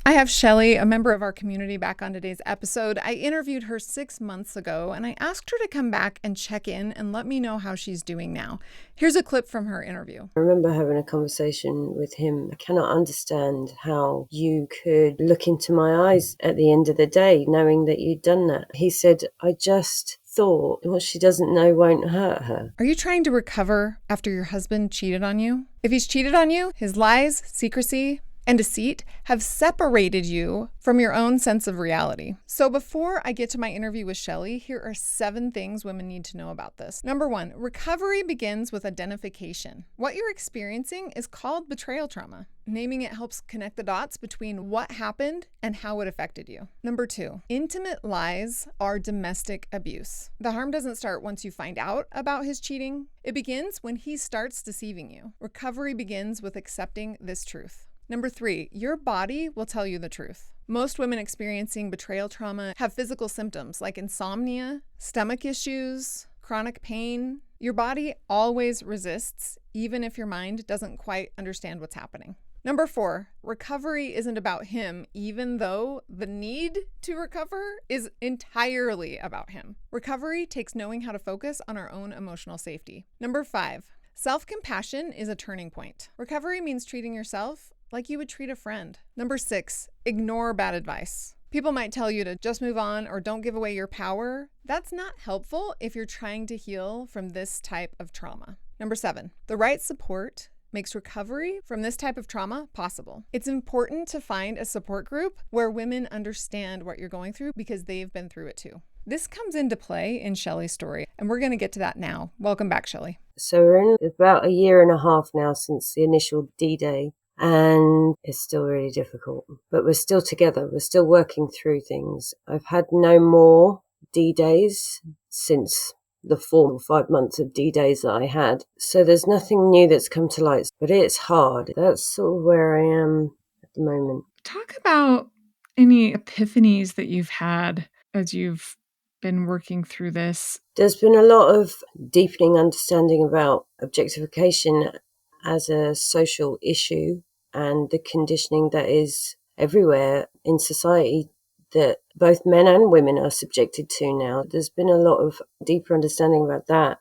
I have Shelly, a member of our community, back on today's episode. I interviewed her 6 months ago, and I asked her to come back and check in and let me know how she's doing now. Here's a clip from her interview. I remember having a conversation with him. I cannot understand how you could look into my eyes at the end of the day, knowing that you'd done that. He said, I just thought what she doesn't know won't hurt her. Are you trying to recover after your husband cheated on you? If he's cheated on you, his lies, secrecy, and deceit have separated you from your own sense of reality. So before I get to my interview with Shelly, here are 7 things women need to know about this. Number 1, recovery begins with identification. What you're experiencing is called betrayal trauma. Naming it helps connect the dots between what happened and how it affected you. Number 2, intimate lies are domestic abuse. The harm doesn't start once you find out about his cheating. It begins when he starts deceiving you. Recovery begins with accepting this truth. Number 3, your body will tell you the truth. Most women experiencing betrayal trauma have physical symptoms like insomnia, stomach issues, chronic pain. Your body always resists, even if your mind doesn't quite understand what's happening. Number 4, recovery isn't about him, even though the need to recover is entirely about him. Recovery takes knowing how to focus on our own emotional safety. Number 5, self-compassion is a turning point. Recovery means treating yourself like you would treat a friend. Number 6, ignore bad advice. People might tell you to just move on or don't give away your power. That's not helpful if you're trying to heal from this type of trauma. Number 7, the right support makes recovery from this type of trauma possible. It's important to find a support group where women understand what you're going through because they've been through it too. This comes into play in Shelly's story, and we're going to get to that now. Welcome back, Shelly. So we're in about a year and a half now since the initial D-Day. And it's still really difficult, but we're still together. We're still working through things. I've had no more D-Days since the 4 or 5 months of D-Days that I had. So there's nothing new that's come to light, but it's hard. That's sort of where I am at the moment. Talk about any epiphanies that you've had as you've been working through this. There's been a lot of deepening understanding about objectification as a social issue and the conditioning that is everywhere in society that both men and women are subjected to now. There's been a lot of deeper understanding about that,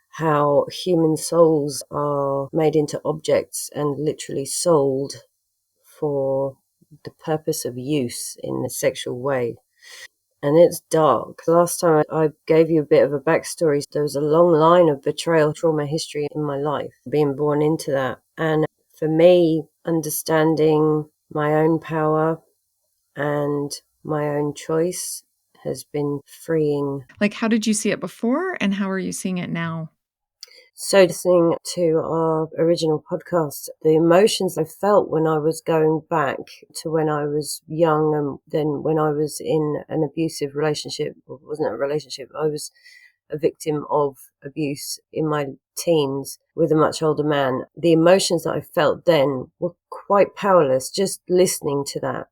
how human souls are made into objects and literally sold for the purpose of use in a sexual way. And it's dark. Last time I gave you a bit of a backstory. There was a long line of betrayal trauma history in my life, being born into that. And for me, understanding my own power and my own choice has been freeing. Like, how did you see it before and how are you seeing it now? So listening to our original podcast, the emotions I felt when I was going back to when I was young and then when I was in an abusive relationship, well, it wasn't a relationship, I was a victim of abuse in my teens with a much older man. The emotions that I felt then were quite powerless. Just listening to that,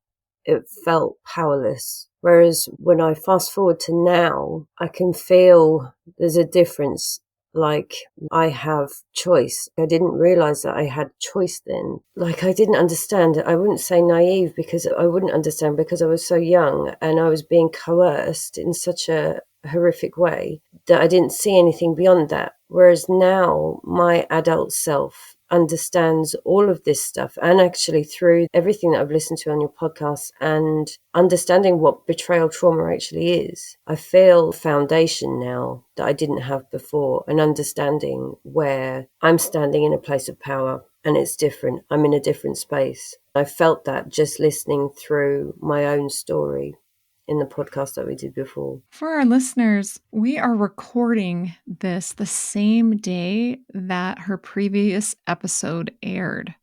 it felt powerless. Whereas when I fast forward to now, I can feel there's a difference. Like I have choice. I didn't realize that I had choice then. Like I didn't understand. I wouldn't say naive because I wouldn't understand because I was so young and I was being coerced in such a horrific way that I didn't see anything beyond that. Whereas now my adult self understands all of this stuff, and actually through everything that I've listened to on your podcast and understanding what betrayal trauma actually is, I feel foundation now that I didn't have before, and understanding where I'm standing in a place of power and it's different. I'm in a different space. I felt that just listening through my own story in the podcast that we did before. For our listeners, we are recording this the same day that her previous episode aired.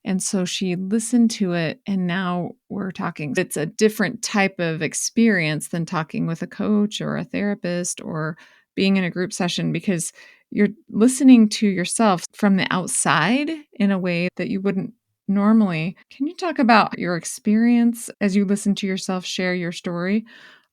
And so she listened to it and now we're talking. It's a different type of experience than talking with a coach or a therapist or being in a group session because you're listening to yourself from the outside in a way that you wouldn't normally. Can you talk about your experience as you listen to yourself share your story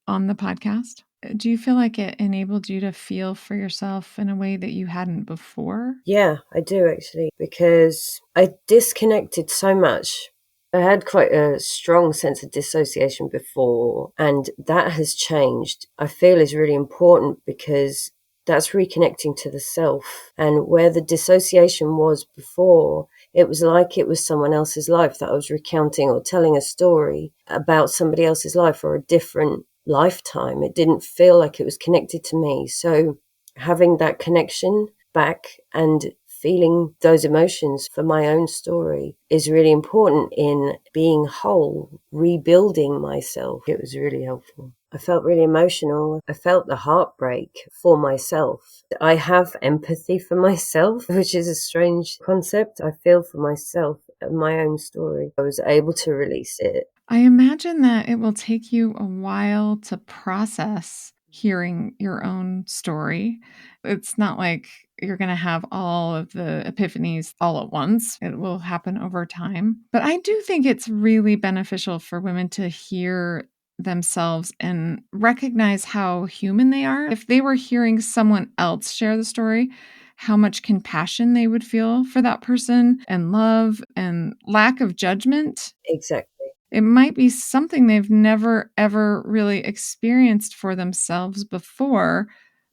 on the podcast? Do you feel like it enabled you to feel for yourself in a way that you hadn't before? Yeah, I do actually, because I disconnected so much I had quite a strong sense of dissociation before, and that has changed. I feel is really important because that's reconnecting to the self. And where the dissociation was before, it was like it was someone else's life that I was recounting or telling a story about somebody else's life or a different lifetime. It didn't feel like it was connected to me. So having that connection back and feeling those emotions for my own story is really important in being whole, rebuilding myself. It was really helpful. I felt really emotional. I felt the heartbreak for myself. I have empathy for myself, which is a strange concept. I feel for myself and my own story. I was able to release it. I imagine that it will take you a while to process hearing your own story. It's not like you're going to have all of the epiphanies all at once. It will happen over time. But I do think it's really beneficial for women to hear themselves and recognize how human they are. If they were hearing someone else share the story, how much compassion they would feel for that person and love and lack of judgment. Exactly. It might be something they've never, ever really experienced for themselves before,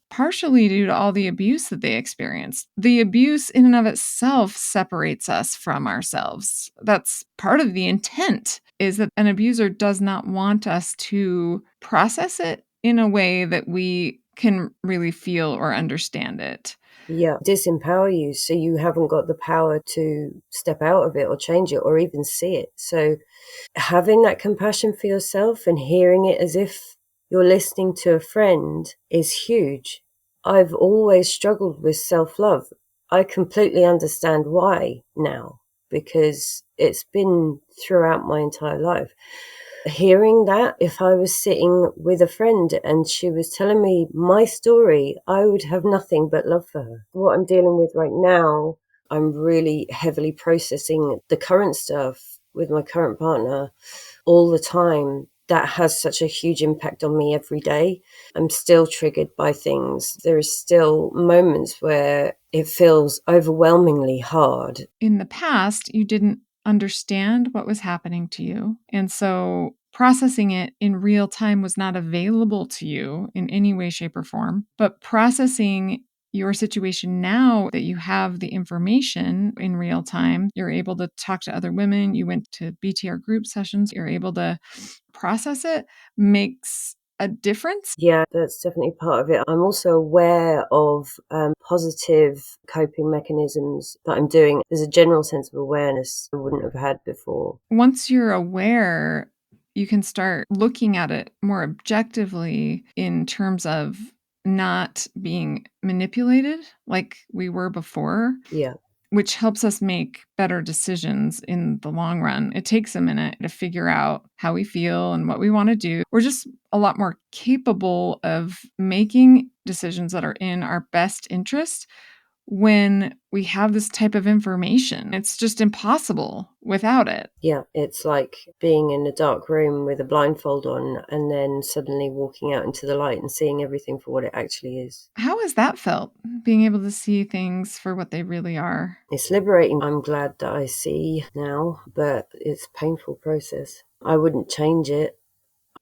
partially due to all the abuse that they experienced. The abuse in and of itself separates us from ourselves. That's part of the intent, is that an abuser does not want us to process it in a way that we can really feel or understand it. Yeah, disempower you so you haven't got the power to step out of it or change it or even see it. So having that compassion for yourself and hearing it as if you're listening to a friend is huge. I've always struggled with self-love. I completely understand why now, because it's been throughout my entire life. Hearing that, if I was sitting with a friend and she was telling me my story, I would have nothing but love for her. What I'm dealing with right now, I'm really heavily processing the current stuff with my current partner all the time. That has such a huge impact on me every day. I'm still triggered by things. There are still moments where it feels overwhelmingly hard. In the past, you didn't understand what was happening to you. And so processing it in real time was not available to you in any way, shape, or form. But processing your situation now that you have the information in real time, you're able to talk to other women, you went to BTR group sessions, you're able to process it, makes a difference. Yeah, that's definitely part of it. I'm also aware of positive coping mechanisms that I'm doing. There's a general sense of awareness I wouldn't have had before. Once you're aware, you can start looking at it more objectively in terms of not being manipulated like we were before. Yeah. Which helps us make better decisions in the long run. It takes a minute to figure out how we feel and what we want to do. We're just a lot more capable of making decisions that are in our best interest when we have this type of information. It's just impossible without it. Yeah, it's like being in a dark room with a blindfold on and then suddenly walking out into the light and seeing everything for what it actually is. How has that felt, being able to see things for what they really are? It's liberating. I'm glad that I see now, but it's a painful process. I wouldn't change it.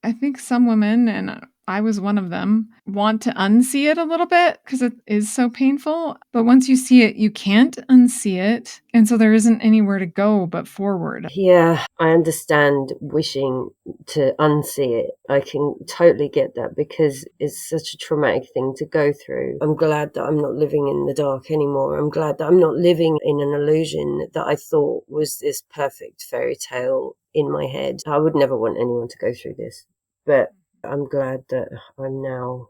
I think some women, and I was one of them, want to unsee it a little bit because it is so painful. But once you see it, you can't unsee it. And so there isn't anywhere to go but forward. Yeah, I understand wishing to unsee it. I can totally get that because it's such a traumatic thing to go through. I'm glad that I'm not living in the dark anymore. I'm glad that I'm not living in an illusion that I thought was this perfect fairy tale in my head. I would never want anyone to go through this, but I'm glad that I'm now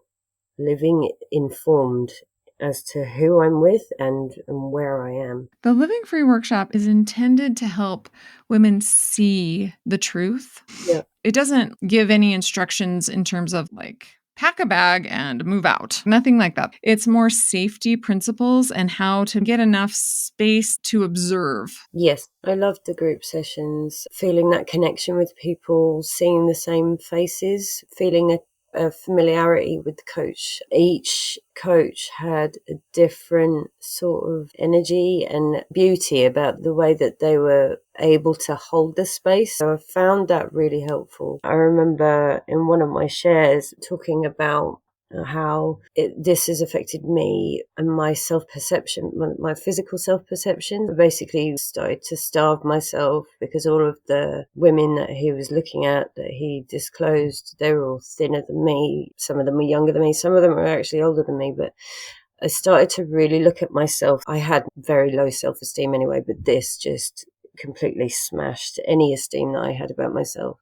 living informed as to who I'm with and where I am. The Living Free workshop is intended to help women see the truth. Yeah. It doesn't give any instructions in terms of like, pack a bag and move out. Nothing like that. It's more safety principles and how to get enough space to observe. Yes, I love the group sessions, feeling that connection with people, seeing the same faces, feeling a a familiarity with the coach. Each coach had a different sort of energy and beauty about the way that they were able to hold the space. So I found that really helpful. I remember in one of my shares talking about how this has affected me and my self-perception, my physical self-perception. I basically started to starve myself because all of the women that he was looking at, that he disclosed, they were all thinner than me. Some of them were younger than me. Some of them were actually older than me. But I started to really look at myself. I had very low self-esteem anyway, but this just completely smashed any esteem that I had about myself.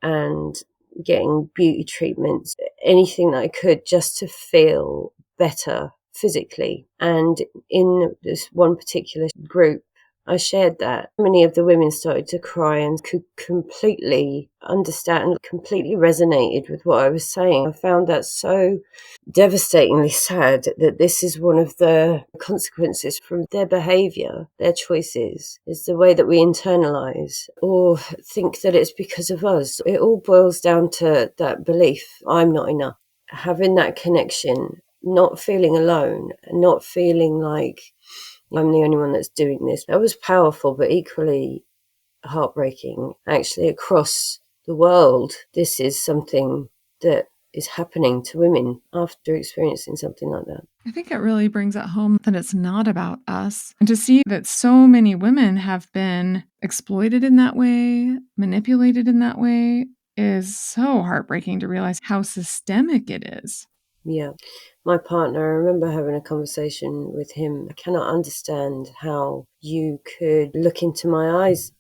And getting beauty treatments, anything that I could just to feel better physically. And in this one particular group, I shared that. Many of the women started to cry and could completely understand, completely resonated with what I was saying. I found that so devastatingly sad that this is one of the consequences from their behaviour, their choices, is the way that we internalise or think that it's because of us. It all boils down to that belief, I'm not enough. Having that connection, not feeling alone, not feeling like I'm the only one that's doing this. That was powerful, but equally heartbreaking. Actually, across the world, this is something that is happening to women after experiencing something like that. I think it really brings it home that it's not about us. And to see that so many women have been exploited in that way, manipulated in that way, is so heartbreaking to realize how systemic it is. Yeah. My partner, I remember having a conversation with him. I cannot understand how you could look into my eyes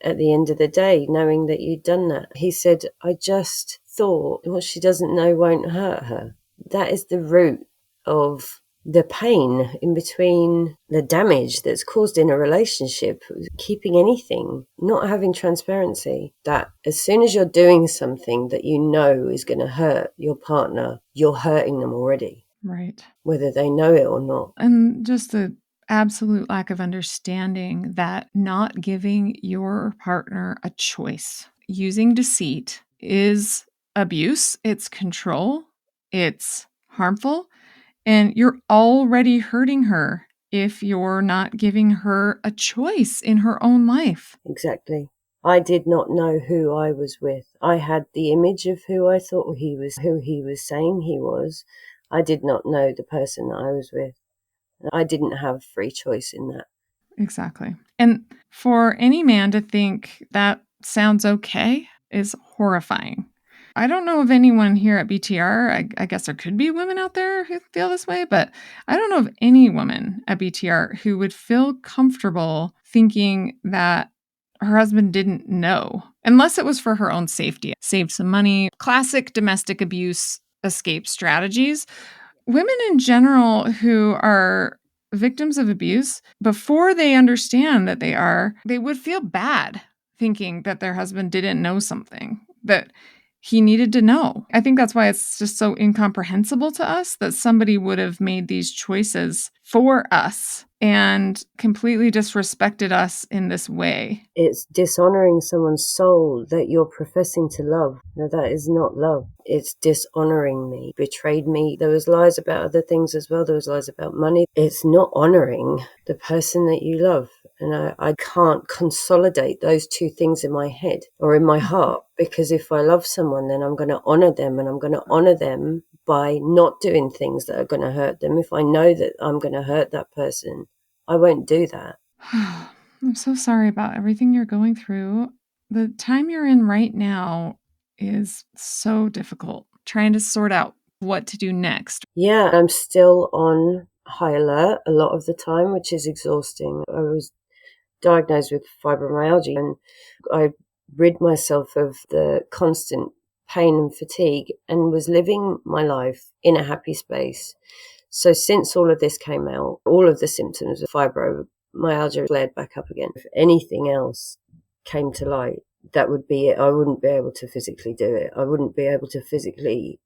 at the end of the day, knowing that you'd done that. He said, I just thought what she doesn't know won't hurt her. That is the root of the pain in between, the damage that's caused in a relationship, keeping anything, not having transparency. That as soon as you're doing something that you know is going to hurt your partner, you're hurting them already. Right. Whether they know it or not. And just the absolute lack of understanding that not giving your partner a choice, using deceit is abuse, it's control, it's harmful, and you're already hurting her if you're not giving her a choice in her own life. Exactly. I did not know who I was with. I had the image of who I thought he was, who he was saying he was. I did not know the person that I was with. I didn't have free choice in that. Exactly. And for any man to think that sounds okay is horrifying. I don't know of anyone here at BTR. I guess there could be women out there who feel this way, but I don't know of any woman at BTR who would feel comfortable thinking that her husband didn't know, unless it was for her own safety. Save some money. Classic domestic abuse escape strategies. Women in general who are victims of abuse, before they understand that they would feel bad thinking that their husband didn't know something that he needed to know. I think that's why it's just so incomprehensible to us that somebody would have made these choices for us and completely disrespected us in this way. It's dishonoring someone's soul that you're professing to love. Now, that is not love. It's dishonoring me, betrayed me. There was lies about other things as well. There was lies about money. It's not honoring the person that you love. And I can't consolidate those two things in my head or in my heart, because if I love someone, then I'm going to honor them, and I'm going to honor them by not doing things that are going to hurt them. If I know that I'm going to hurt that person, I won't do that. I'm so sorry about everything you're going through. The time you're in right now is so difficult, trying to sort out what to do next. Yeah, I'm still on high alert a lot of the time, which is exhausting. I was diagnosed with fibromyalgia, and I rid myself of the constant pain and fatigue and was living my life in a happy space. So since all of this came out, all of the symptoms of fibromyalgia flared back up again. If anything else came to light, that would be it. I wouldn't be able to physically do it. I wouldn't be able to physically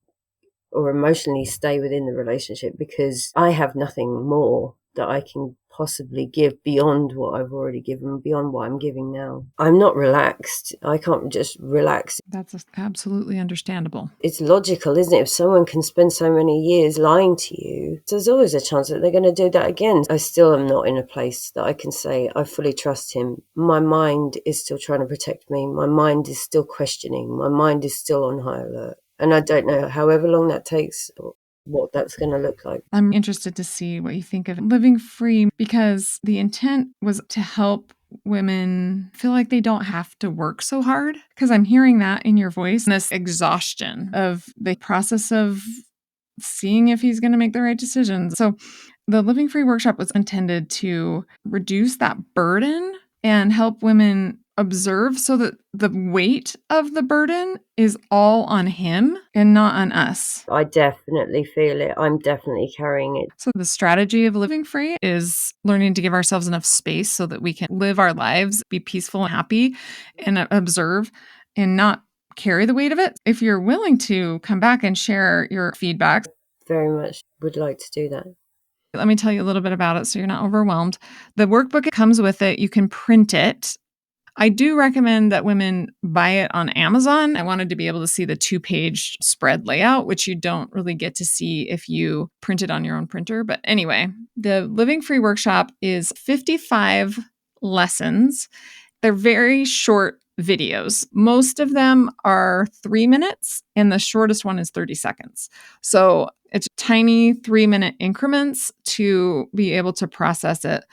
or emotionally stay within the relationship, because I have nothing more that I can possibly give beyond what I've already given, beyond what I'm giving now. I'm not relaxed. I can't just relax. That's absolutely understandable. It's logical, isn't it? If someone can spend so many years lying to you, there's always a chance that they're going to do that again. I still am not in a place that I can say I fully trust him. My mind is still trying to protect me. My mind is still questioning. My mind is still on high alert. And I don't know, however long that takes, what that's going to look like. I'm interested to see what you think of living free, because the intent was to help women feel like they don't have to work so hard. Because I'm hearing that in your voice, this exhaustion of the process of seeing if he's going to make the right decisions. So the Living Free workshop was intended to reduce that burden and help women observe so that the weight of the burden is all on him and not on us. I definitely feel it. I'm definitely carrying it. So the strategy of living free is learning to give ourselves enough space so that we can live our lives, be peaceful and happy, and observe and not carry the weight of it. If you're willing to come back and share your feedback, very much would like to do that. Let me tell you a little bit about it so you're not overwhelmed. The workbook comes with it. You can print it. I do recommend that women buy it on Amazon. I wanted to be able to see the 2-page spread layout, which you don't really get to see if you print it on your own printer. But anyway, the Living Free workshop is 55 lessons. They're very short videos. Most of them are 3 minutes, and the shortest one is 30 seconds. So it's tiny 3-minute increments to be able to process it.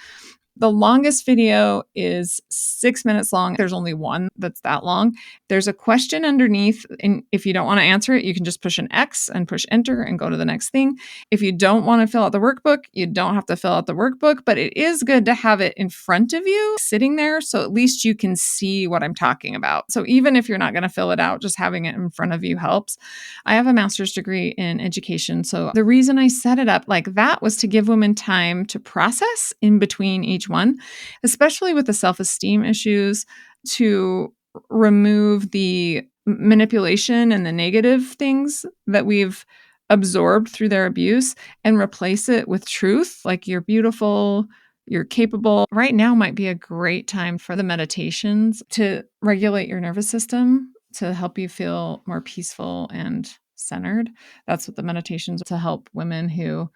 The longest video is 6 minutes long. There's only one that's that long. There's a question underneath, and if you don't want to answer it, you can just push an X and push enter and go to the next thing. If you don't want to fill out the workbook, you don't have to fill out the workbook, but it is good to have it in front of you, sitting there, so at least you can see what I'm talking about. So even if you're not going to fill it out, just having it in front of you helps. I have a master's degree in education, so the reason I set it up like that was to give women time to process in between each one, especially with the self-esteem issues, to remove the manipulation and the negative things that we've absorbed through their abuse and replace it with truth, like you're beautiful, you're capable. Right now might be a great time for the meditations to regulate your nervous system, to help you feel more peaceful and centered. That's what the meditations to help women who,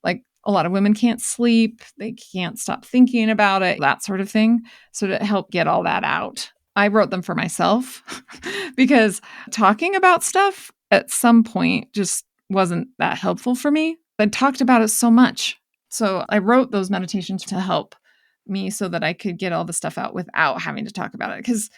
like, a lot of women can't sleep, they can't stop thinking about it, that sort of thing. So to help get all that out, I wrote them for myself because talking about stuff at some point just wasn't that helpful for me. I talked about it so much. So I wrote those meditations to help me so that I could get all the stuff out without having to talk about it. Because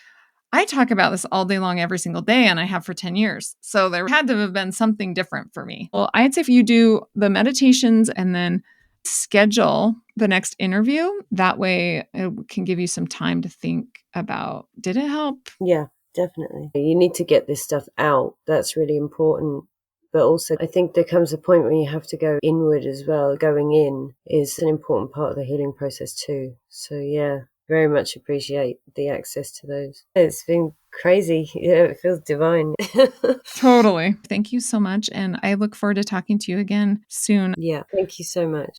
I talk about this all day long, every single day, and I have for 10 years. So there had to have been something different for me. Well, I'd say if you do the meditations and then schedule the next interview, that way it can give you some time to think about, did it help? Yeah, definitely. You need to get this stuff out. That's really important. But also, I think there comes a point when you have to go inward as well. Going in is an important part of the healing process too. So yeah, very much appreciate the access to those. It's been crazy. Yeah, it feels divine. Totally. Thank you so much. And I look forward to talking to you again soon. Yeah, thank you so much.